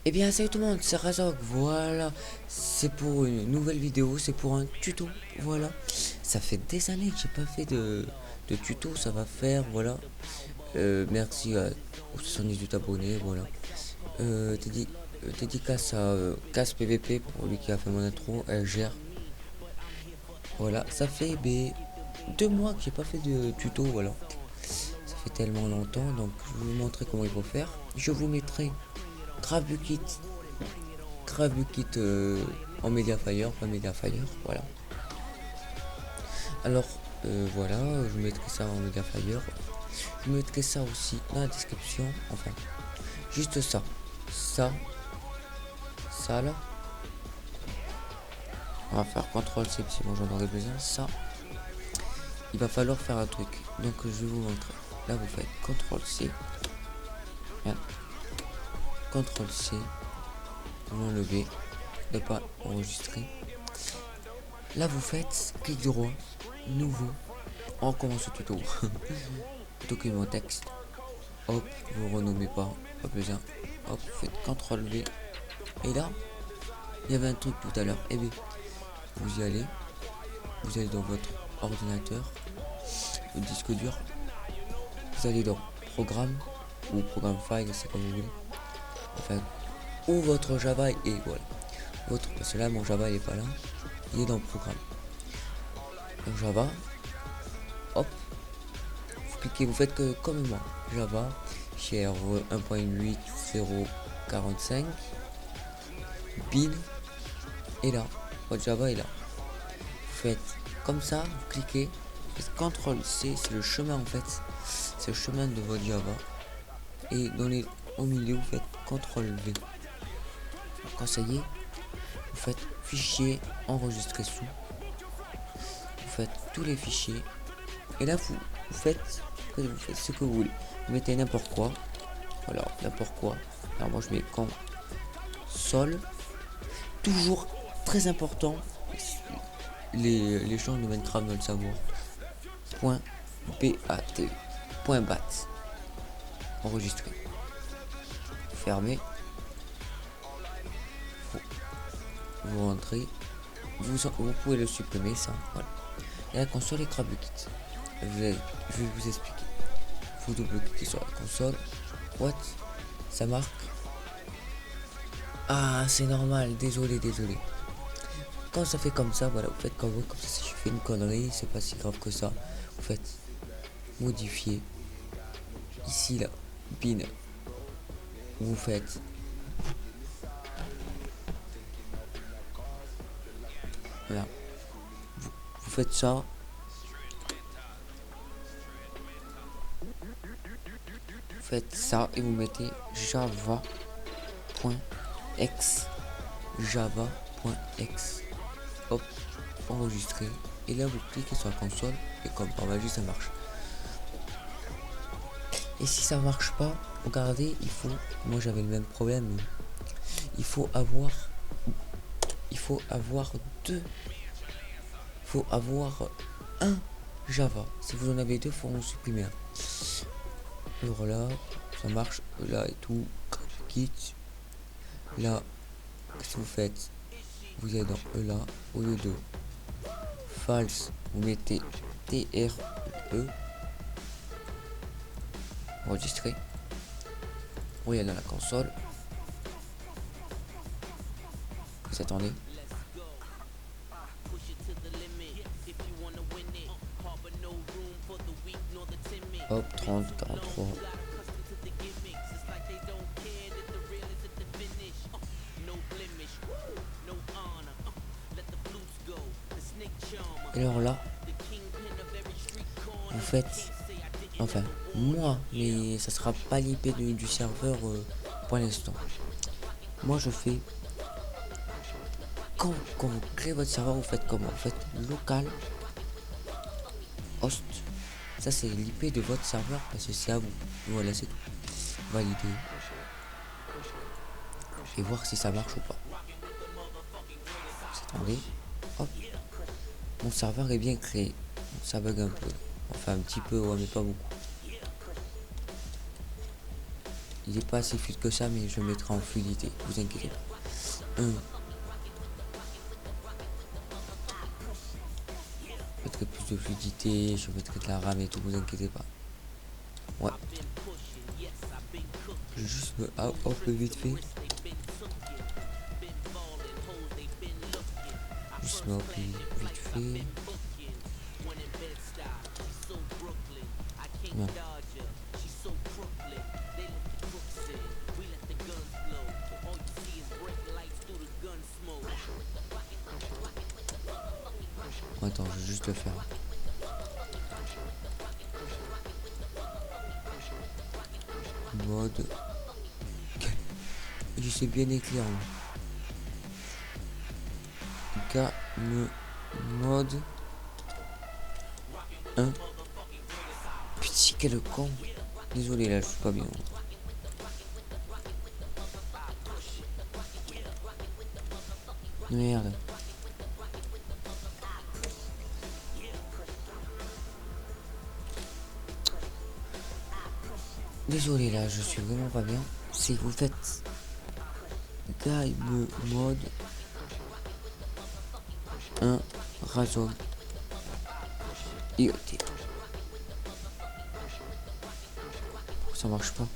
Eh bien salut tout le monde, c'est Razok, voilà, c'est pour une nouvelle vidéo, c'est pour un tuto, voilà. Ça fait des années que j'ai pas fait de tuto, ça va faire, voilà. Merci aux 78 abonnés, voilà. Dédicace à Casse PVP pour lui qui a fait mon intro, elle gère. Voilà, ça fait 2 mois que j'ai pas fait de tuto, voilà. Ça fait tellement longtemps, donc je vais vous montrer comment il faut faire. Je vous mettrai GraveKit GraveKit en Mediafire, pas Mediafire, voilà. Alors voilà, je mettrai ça en Mediafire. Je mettrai ça aussi dans la description, enfin, juste ça, ça, ça là. On va faire CTRL C si bon j'en aurai besoin. Ça, il va falloir faire un truc. Donc je vais vous montrer. Là vous faites CTRL C, bien, CTRL C, vous l'enlevez, ne pas enregistrer. Là vous faites clic droit, nouveau, on recommence le tuto. Document texte, hop, vous renommez pas besoin, hop, vous faites CTRL V, et là, il y avait un truc tout à l'heure, et bien, vous allez dans votre ordinateur, le disque dur, vous allez dans programme, ou programme file, c'est comme vous voulez, enfin, où votre Java est, voilà, parce que là, mon Java, il est pas là, il est dans programme, donc Java, hop, vous cliquez, vous faites que comme moi, Java, share 1.8.0.45, bin, et là, votre Java est là. Vous faites comme ça, vous cliquez, vous faites CTRL C, c'est le chemin en fait, c'est le chemin de votre Java. Et au milieu, vous faites CTRL V. Quand ça y est, vous faites fichier enregistrer sous. Vous faites tous les fichiers. Et là, vous faites ce que vous voulez. Vous mettez n'importe quoi. Voilà, n'importe quoi. Alors moi, je mets console. Toujours très important, les champs de Minecraft dans le savoir. .bat, enregistrer, fermez, vous rentrez, vous pouvez le supprimer ça, voilà. Et la console est GraveKit. Je vais vous expliquer. Vous double-cliquez sur la console. What? Ça marque? Ah, c'est normal, désolé. Quand ça fait comme ça, voilà, vous faites comme ça, si je fais une connerie, c'est pas si grave que ça. Vous faites modifier. Ici, là, bin, vous faites voilà, vous faites ça, et vous mettez java.x, hop, enregistrer, et là vous cliquez sur la console et comme par magie ça marche. Et si ça marche pas, regardez, moi j'avais le même problème, il faut avoir un Java. Si vous en avez deux, faut en supprimer un. Alors là, ça marche, là et tout, quitte. Là, qu'est-ce que vous faites? Vous êtes dans là, au lieu de false, vous mettez TRE, enregistré. Vous allez dans la console. Vous attendez. Hop, 30, 43. Et alors là, vous faites, enfin, moi, mais ça sera pas l'IP du serveur pour l'instant. Moi, je fais, quand vous créez votre serveur, vous faites comment? Vous faites local host. Ça, c'est l'IP de votre serveur parce que c'est à vous. Voilà, c'est tout. Valider. Et voir si ça marche ou pas. Attendez. Hop. Mon serveur est bien créé. Ça bug un peu. Enfin, un petit peu, ouais, mais pas beaucoup. Il est pas assez fluide que ça, mais je le mettrai en fluidité, vous inquiétez pas. Je mettrai plus de fluidité, je mettrai de la RAM et tout, vous inquiétez pas. Ouais. Je vais juste me hop vite fait. Juste me hop vite fait. Non. Attends, je vais juste le faire. Mode. Je sais bien écrire. Mode 1. Putain, quel con. Désolé, là, je suis pas bien. Merde. Désolé, là, je suis vraiment pas bien. C'est que vous faites game mode 1 Razor IoT. Ça marche pas.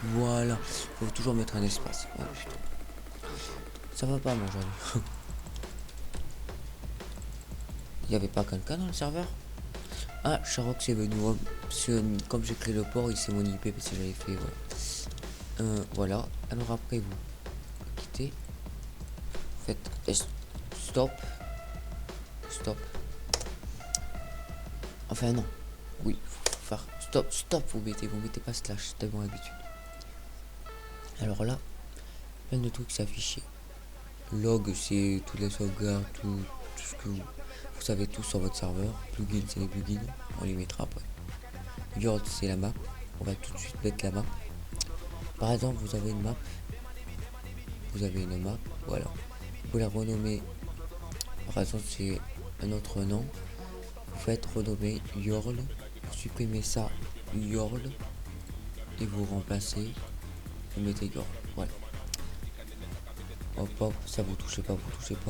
Voilà, faut toujours mettre un espace. Oh, putain. Ça va pas, moi, aujourd'hui. Il y avait pas quelqu'un dans le serveur? Ah, Sharrock c'est venu. Parce que, comme j'ai créé le port, il s'est mon IP parce que j'avais fait. Ouais. Voilà. Alors après, vous quittez. Faites stop. Stop. Enfin, non. Oui, faut faire stop. Stop, vous mettez pas slash. C'est tellement l'habitude. Alors là, plein de trucs s'afficher. Log, c'est toutes les sauvegardes, tout ce que vous savez tout sur votre serveur. Plugin, c'est les plugins. On les mettra après. Yord, c'est la map. On va tout de suite mettre la map. Par exemple, vous avez une map. Voilà. Vous la renommer. Par exemple, c'est un autre nom. Vous faites renommer Yorl. Vous supprimez ça, Yorl. Et vous remplacez. Vous mettez Yorl. Voilà. Hop hop, ça vous touchez pas.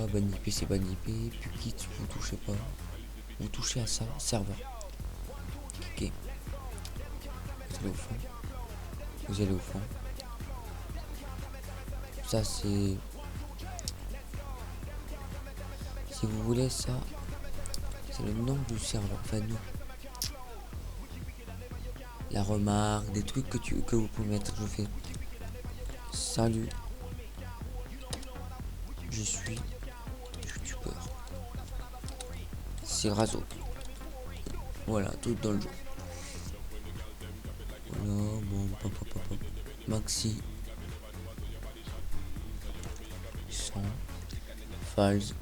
Ban IP, c'est ban IP. Puis quitte, vous touchez pas. Vous touchez à ça, serveur. Cliquez. Vous allez au fond. Ça c'est. Si vous voulez ça, c'est le nom du serveur. Enfin nous. La remarque, des trucs que vous pouvez mettre. Je fais. Salut. Je suis youtubeur. C'est Razo. Voilà, tout dans le jeu. Voilà, bon, Maxi. 100. False.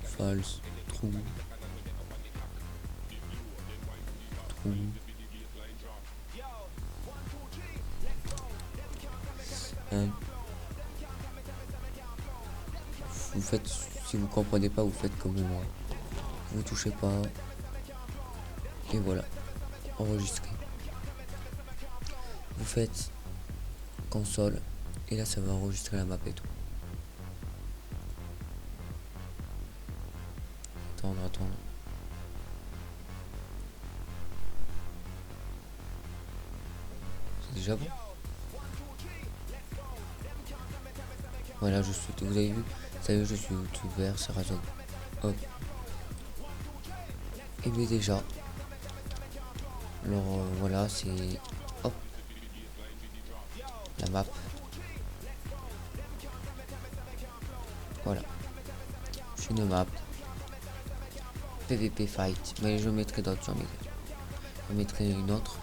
True. Vous faites, si vous comprenez pas, vous faites comme moi. Vous touchez pas. Et voilà. Enregistrer. Vous faites console. Et là, ça va enregistrer la map et tout. Attendre. C'est déjà bon. Voilà, vous avez vu. Salut, je suis youtubeur, c'est Razon. Hop. Et bien déjà. Alors voilà, c'est. Hop. La map. Voilà. C'est une map. PVP fight. Mais je mettrai d'autres. Je mettrai une autre.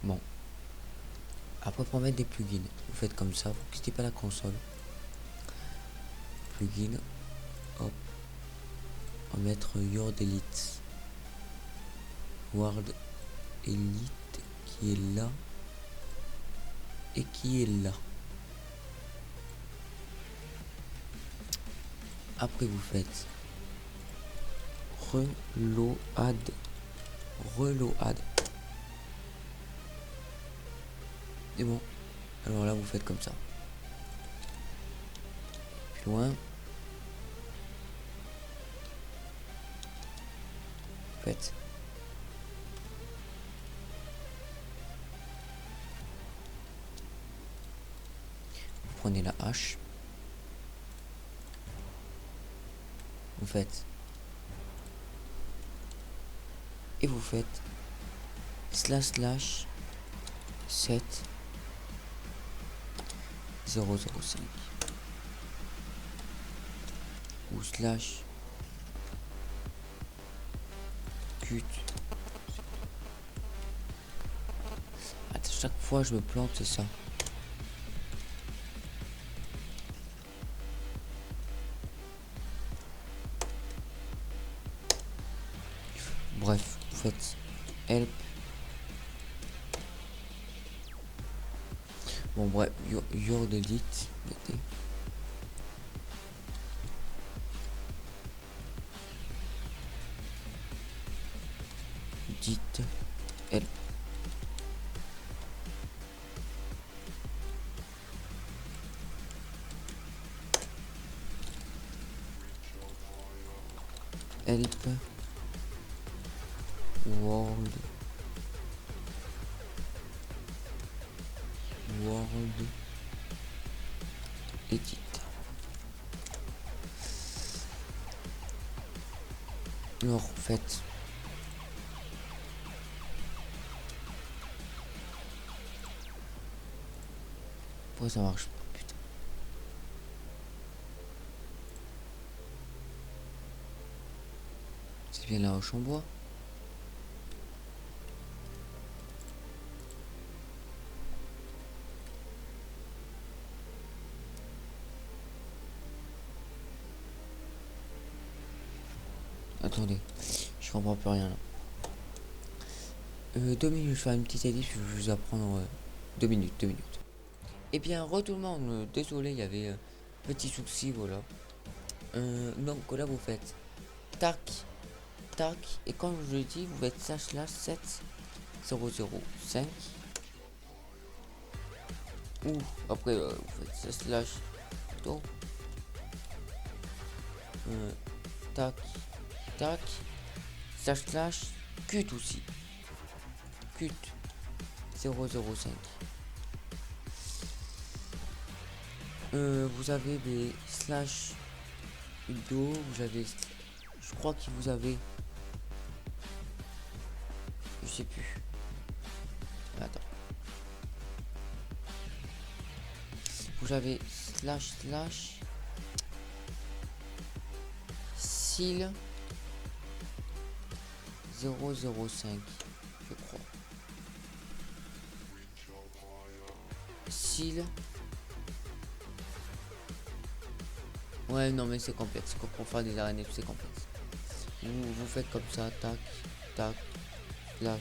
Bon. Après pour mettre des plugins, vous faites comme ça, vous quittez pas la console. Plugin. Hop. On va mettre Yord Elite. World Elite qui est là. Et qui est là. Après vous faites reload. Et bon, alors là vous faites comme ça. Plus loin. Faites. Vous prenez la hache. Vous faites. Et vous faites // 7 005 ou slash cut. À chaque fois je me plante, c'est ça. Bref, vous faites help. Bon bref, your delete. Dites help. Help world edit. Alors en fait pourquoi ça marche pas, putain. C'est bien la roche en bois. Attendez, je comprends plus rien là. 2 minutes, je fais une petite edit, je vais vous apprendre 2 minutes. Et bien, tout le monde, désolé, il y avait petit souci, voilà. Donc là, vous faites tac, tac, et comme je l'ai dit, vous faites // 7005 ou après vous faites / plutôt tac, tac, // cut aussi, cut 005. Vous avez des slash vidéo, vous avez, je crois que vous avez, je sais plus, attends, vous avez // seal 005, je crois, seal. Ouais, non, mais c'est complexe. Pour faire des araignées, c'est complexe. Vous faites comme ça, tac, tac, //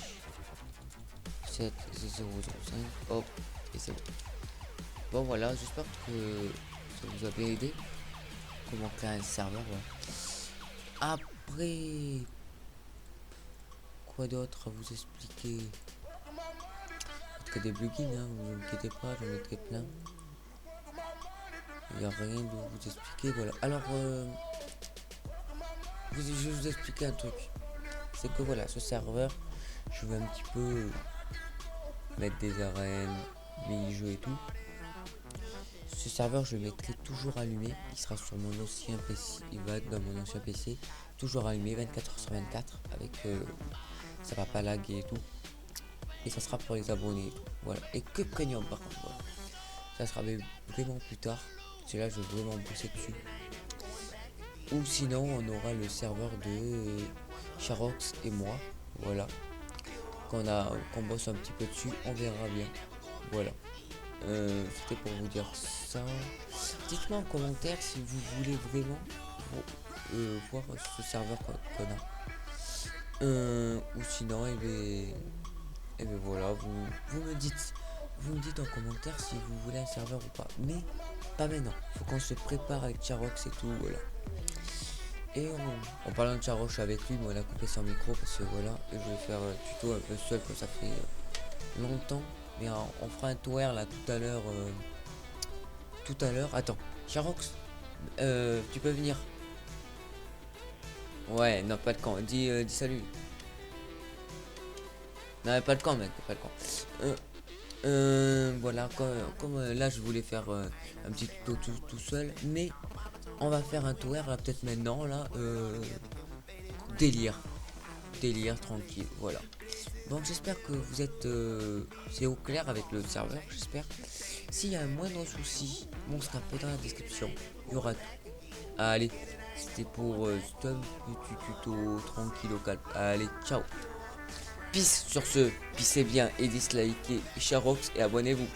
7005, hop, et c'est bon. Bon, voilà, j'espère que ça vous a bien aidé. Comment créer un serveur, voilà. Après, quoi d'autre à vous expliquer? Peut-être des plugins, hein, vous inquiétez pas, j'en mettrai plein. Il n'y a rien de vous expliquer, voilà. Alors, je vais vous expliquer un truc. C'est que voilà, ce serveur, je vais un petit peu mettre des arènes, mini-jeux et tout. Ce serveur, je le mettrai toujours allumé. Il sera sur mon ancien PC. Il va être dans mon ancien PC, toujours allumé 24h/24 avec ça va pas laguer et tout. Et ça sera pour les abonnés et tout. Voilà. Et que premium par contre. Voilà. Ça sera vraiment plus tard. C'est là, je vais vraiment bosser dessus. Ou sinon, on aura le serveur de Charox et moi. Voilà. Qu'on bosse un petit peu dessus, on verra bien. Voilà. C'était pour vous dire ça. Dites-moi en commentaire si vous voulez vraiment voir ce serveur qu'on a. Ou sinon, et bien voilà, vous me dites en commentaire si vous voulez un serveur ou pas. Mais pas maintenant. Faut qu'on se prépare avec Charox et tout. Voilà. Et en parlant de Charoche avec lui, bon, on a coupé son micro parce que voilà, et je vais faire un tuto un peu seul, que ça fait longtemps. Mais on fera un tour là tout à l'heure. Tout à l'heure. Attends, Charox, tu peux venir. Ouais, non, pas de camp. Dis salut. Non, pas de camp, mec, pas de camp. Voilà, comme là, je voulais faire un petit tuto tout seul, mais on va faire un tour là, peut-être maintenant, là. Délire. Délire, tranquille, voilà. Donc, j'espère que vous êtes. C'est au clair avec le serveur, j'espère. S'il y a un moindre souci, mon snap est dans la description. Il y aura tout. Allez, c'était pour ce petit tuto tranquille au calme. Allez, ciao. Peace sur ce, pissez bien et dislikez Charox et abonnez-vous.